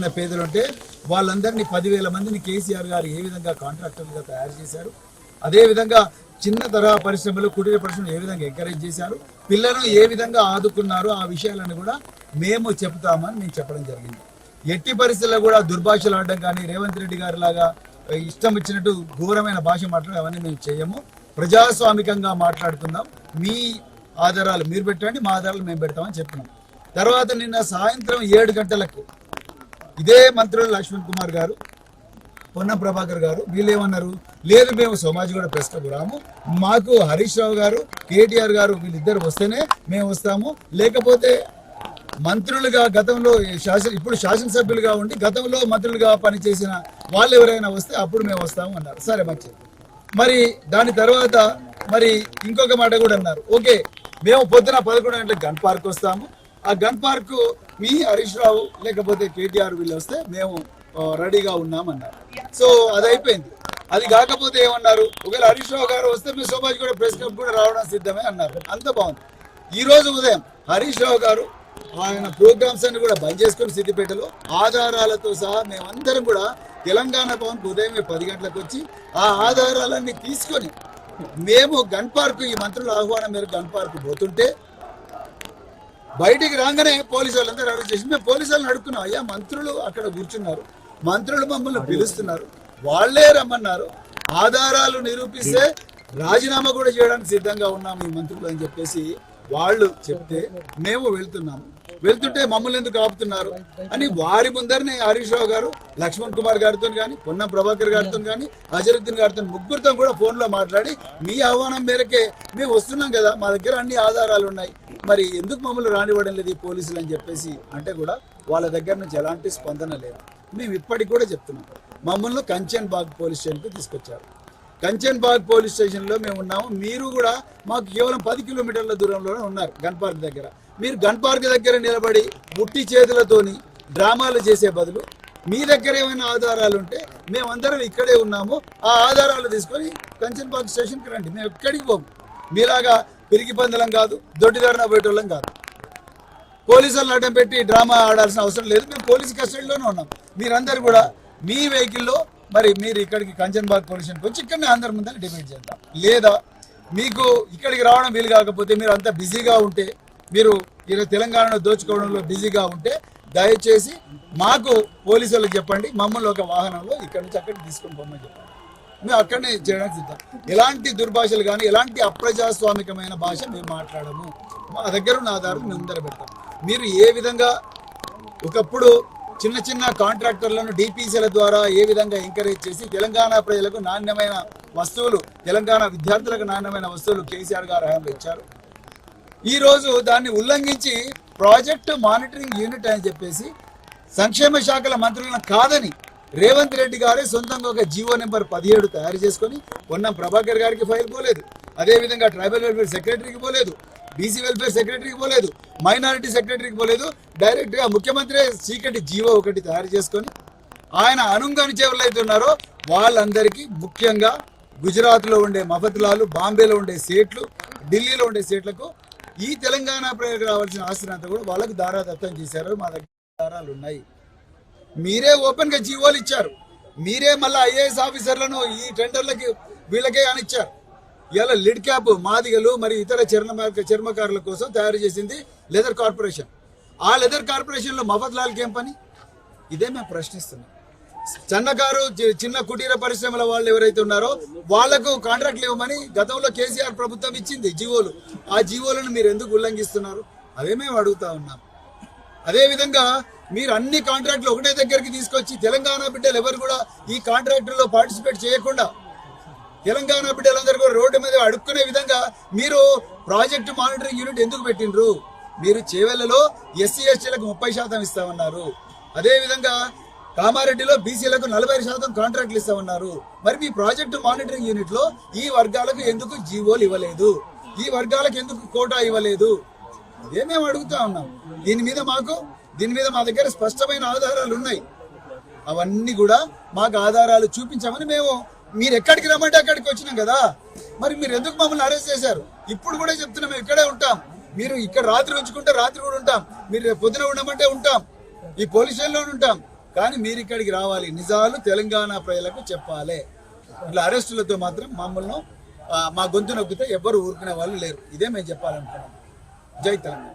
ఎవరైనా పేదలు ఉంటే వాళ్ళందరినీ 10,000 మందిని కేసీఆర్ గారు ఏ విధంగా కాంట్రాక్టర్లుగా తయారు చేశారు, అదేవిధంగా చిన్న తరహా పరిశ్రమలు, కుటీర పరిశ్రమలు ఏ విధంగా ఎంకరేజ్ చేశారు, పిల్లలను ఏ విధంగా ఆదుకున్నారో ఆ విషయాలను కూడా మేము చెప్తామని మేము చెప్పడం జరిగింది. ఎట్టి పరిస్థితుల్లో కూడా దుర్భాషలు ఆడడం కానీ రేవంత్ రెడ్డి గారి లాగా ఇష్టం వచ్చినట్టు ఘోరమైన భాష మాట్లాడడం అవన్నీ మేము చేయము. ప్రజాస్వామికంగా మాట్లాడుకుందాం. మీ ఆధారాలు మీరు పెట్టండి, మా ఆధారాలు మేము పెడతామని చెప్పినాం. తర్వాత నిన్న సాయంత్రం 7 గంటలకు ఇదే మంత్రులు లక్ష్మణ్ కుమార్ గారు, పొన్నం ప్రభాకర్ గారు వీళ్ళు ఏమన్నారు, లేదు మేము సోమాజిగూడ ప్రెస్ క్లబ్ రాము, మాకు హరీష్ రావు గారు, కేటీఆర్ గారు వీళ్ళిద్దరు వస్తేనే మేము వస్తాము, లేకపోతే మంత్రులుగా గతంలో ఇప్పుడు శాసనసభ్యులుగా ఉండి గతంలో మంత్రులుగా పనిచేసిన వాళ్ళు ఎవరైనా వస్తే అప్పుడు మేము వస్తాము అన్నారు. సరే మంచిది. మరి దాని తర్వాత మరి ఇంకొక మాట కూడా అన్నారు, ఓకే మేము పొద్దున 11 గంటలకు గన్ పార్క్ వస్తాము, ఆ గన్ పార్క్ మీ హరీష్ రావు లేకపోతే కేటీఆర్ వీళ్ళు వస్తే మేము రెడీగా ఉన్నామన్నారు. సో అది అయిపోయింది. అది కాకపోతే ఏమన్నారు, ఒకవేళ హరీష్ రావు గారు వస్తే మీ సోమాజిగూడ ప్రెస్ క్లబ్ కూడా రావడం సిద్ధమే అన్నారు. అంత బాగుంది. ఈ రోజు ఉదయం హరీష్ రావు గారు ఆయన ప్రోగ్రామ్స్ అన్ని కూడా బంద్ చేసుకుని సిద్దిపేటలో ఆధారాలతో సహా మేమందరం కూడా తెలంగాణ భవన్కి ఉదయమే 10 గంటలకు వచ్చి ఆ ఆధారాలన్నీ తీసుకొని మేము గన్ పార్క్, ఈ మంత్రుల ఆహ్వానం మేరకు గన్ పార్క్ పోతుంటే బయటికి రాగానే పోలీసు వాళ్ళందరూ అరెస్ట్ చేసి మేము పోలీసు వాళ్ళని అడుగుతున్నాం, అయ్యా మంత్రులు అక్కడ కూర్చున్నారు, మంత్రులు మమ్మల్ని పిలుస్తున్నారు, వాళ్లే రమ్మన్నారు, ఆధారాలు నిరూపిస్తే రాజీనామా కూడా చేయడానికి సిద్ధంగా ఉన్నాము ఈ మంత్రులు అని చెప్పేసి వాళ్ళు చెప్తే మేము వెళ్తున్నాము. వెళ్తుంటే మమ్మల్ని ఎందుకు ఆపుతున్నారు అని వారి ముందరనే హరీష్ రావు గారు లక్ష్మణ్ కుమార్ గారితో కానీ, పొన్నం ప్రభాకర్ గారితో కానీ, అజరుద్దీన్ గారితో ముగ్గురితో కూడా ఫోన్లో మాట్లాడి మీ ఆహ్వానం మేరకే మేము వస్తున్నాం కదా, మా దగ్గర అన్ని ఆధారాలు ఉన్నాయి, మరి ఎందుకు మమ్మల్ని రానివ్వడం లేదు ఈ పోలీసులు అని చెప్పేసి అంటే కూడా వాళ్ళ దగ్గర నుంచి ఎలాంటి స్పందన లేదు. మేము ఇప్పటికి కూడా చెప్తున్నాం, మమ్మల్ని కంచన్ బాగ్ పోలీస్ స్టేషన్కి తీసుకొచ్చారు. కంచన్ బాగ్ పోలీస్ స్టేషన్లో మేము ఉన్నాము, మీరు కూడా మాకు కేవలం 10 కిలోమీటర్ల దూరంలోనే ఉన్నారు గన్ పార్క్ దగ్గర. మీరు గన్ పార్క్ దగ్గర నిలబడి ముట్టి చేతులతోని డ్రామాలు చేసే బదులు మీ దగ్గర ఏమైనా ఆధారాలు ఉంటే మేమందరం ఇక్కడే ఉన్నాము, ఆ ఆధారాలు తీసుకొని కంచన్ బాగ్ స్టేషన్కి రండి, మేము ఎక్కడికి పోము. మీలాగా పిరికి పందలం కాదు, దొడ్డిదారిన పోయేటోళ్ళం కాదు, పోలీసులను అడ్డం పెట్టి డ్రామా ఆడాల్సిన అవసరం లేదు. మేము పోలీసు కస్టడీలోనే ఉన్నాం. మీరందరూ కూడా మీ వెహికల్లో మరి మీరు ఇక్కడికి కంచన్ బాగ్ పోలీస్ స్టేషన్కి వచ్చి ఇక్కడనే అందరి ముందర డిబేట్ చేద్దాం. లేదా మీకు ఇక్కడికి రావడం వీలు కాకపోతే మీరు అంత బిజీగా ఉంటే, మీరు తెలంగాణలో దోచుకోవడంలో బిజీగా ఉంటే దయచేసి మాకు పోలీసు వాళ్ళకి చెప్పండి, మమ్మల్ని ఒక వాహనంలో ఇక్కడి నుంచి అక్కడికి తీసుకొని పోమని చెప్పండి, మేము అక్కడనే చేయడానికి సిద్ధం. ఎలాంటి దుర్భాషలు కానీ ఎలాంటి అప్రజాస్వామికమైన భాష మేము మాట్లాడము. మా దగ్గర ఉన్న ఆధారం మేము ముందర పెడతాం. మీరు ఏ విధంగా ఒకప్పుడు చిన్న చిన్న కాంట్రాక్టర్లను డిపిసిల ద్వారా ఏ విధంగా ఎంకరేజ్ చేసి తెలంగాణ ప్రజలకు నాణ్యమైన వస్తువులు, తెలంగాణ విద్యార్థులకు నాణ్యమైన వస్తువులు కేసీఆర్ గారు హయాంలో ఇచ్చారు, ఈ రోజు దాన్ని ఉల్లంఘించి ప్రాజెక్టు మానిటరింగ్ యూనిట్ అని చెప్పేసి సంక్షేమ శాఖల మంత్రులను కాదని రేవంత్ రెడ్డి గారే సొంతంగా ఒక జీవో నెంబర్ 17 తయారు చేసుకొని పొన్నం ప్రభాకర్ గారికి ఫైల్ పోలేదు, అదేవిధంగా ట్రైబల్ వెల్ఫేర్ సెక్రటరీకి పోలేదు, బీసీ వెల్ఫేర్ సెక్రటరీకి పోలేదు, మైనారిటీ సెక్రటరీకి పోలేదు, డైరెక్ట్గా ముఖ్యమంత్రి చీకటి జీవో ఒకటి తయారు చేసుకొని ఆయన అనుంగని ఎవరైతే ఉన్నారో వాళ్ళందరికీ, ముఖ్యంగా గుజరాత్లో ఉండే మఫత్లాలు, బాంబేలో ఉండే సేట్లు, ఢిల్లీలో ఉండే సేట్లకు ఈ తెలంగాణ ప్రజలకు రావాల్సిన ఆస్తిని అంతా కూడా వాళ్ళకి దారాదత్తం చేశారు. మా దగ్గర దారాలు ఉన్నాయి. మీరే ఓపెన్గా జీవోలు ఇచ్చారు, మీరే మళ్ళీ ఐఏఎస్ ఆఫీసర్లను ఈ టెండర్లకి వీళ్ళకే అనిచ్చారు. ఇలా లిడ్ క్యాప్ మాదిగలు మరి ఇతర చర్మకారుల కోసం తయారు చేసింది లెదర్ కార్పొరేషన్. ఆ లెదర్ కార్పొరేషన్లో మఫత్లాల్కి ఏం పని? ఇదే మేము ప్రశ్నిస్తున్నాం. సన్నకారు చిన్న కుటీర పరిశ్రమల వాళ్ళు ఎవరైతే ఉన్నారో వాళ్లకు కాంట్రాక్ట్లు ఇవ్వమని గతంలో కేసీఆర్ ప్రభుత్వం ఇచ్చింది జీవోలు. ఆ జీవోలను మీరు ఎందుకు ఉల్లంఘిస్తున్నారు? అదే మేము అడుగుతా ఉన్నాం. అదేవిధంగా మీరు అన్ని కాంట్రాక్టులు ఒకటే దగ్గరికి తీసుకొచ్చి తెలంగాణ బిడ్డలు ఎవరు కూడా ఈ కాంట్రాక్టుల్లో పార్టిసిపేట్ చేయకుండా తెలంగాణ బిడ్డలందరూ కూడా రోడ్డు మీద అడుక్కునే విధంగా మీరు ప్రాజెక్టు మానిటరింగ్ యూనిట్ ఎందుకు పెట్టిండ్రు? మీరు చేవెళ్లలో ఎస్సీ ఎస్టీలకు 30% ఇస్తామన్నారు, అదేవిధంగా కామారెడ్డిలో బీసీలకు 40% కాంట్రాక్ట్లు ఇస్తామన్నారు. మరి మీ ప్రాజెక్టు మానిటరింగ్ యూనిట్ లో ఈ వర్గాలకు ఎందుకు జీవోలు ఇవ్వలేదు? ఈ వర్గాలకు ఎందుకు కోటా ఇవ్వలేదు? అదే మేము అడుగుతా ఉన్నాం. దీని మీద మా దగ్గర స్పష్టమైన ఆధారాలు ఉన్నాయి. అవన్నీ కూడా మాకు ఆధారాలు చూపించామని మీరు ఎక్కడికి రమ్మంటే అక్కడికి వచ్చినాం కదా. మరి మీరు ఎందుకు మమ్మల్ని అరెస్ట్ చేశారు? ఇప్పుడు కూడా చెప్తున్నాం, మేము ఇక్కడే ఉంటాం. మీరు ఇక్కడ రాత్రి ఉంచుకుంటే రాత్రి కూడా ఉంటాం, మీరు పొద్దున ఉండమంటే ఉంటాం, ఈ పోలీస్ స్టేషన్లో ఉంటాం. కానీ మీరు ఇక్కడికి రావాలి, నిజాలు తెలంగాణ ప్రజలకు చెప్పాలి. ఇట్లా అరెస్టులతో మాత్రం మమ్మల్ని మా గొంతు నొక్కితే ఎవ్వరు ఊరుకునే వాళ్ళు లేరు. ఇదే మేము చెప్పాలనుకున్నాం. జై తెలంగాణ.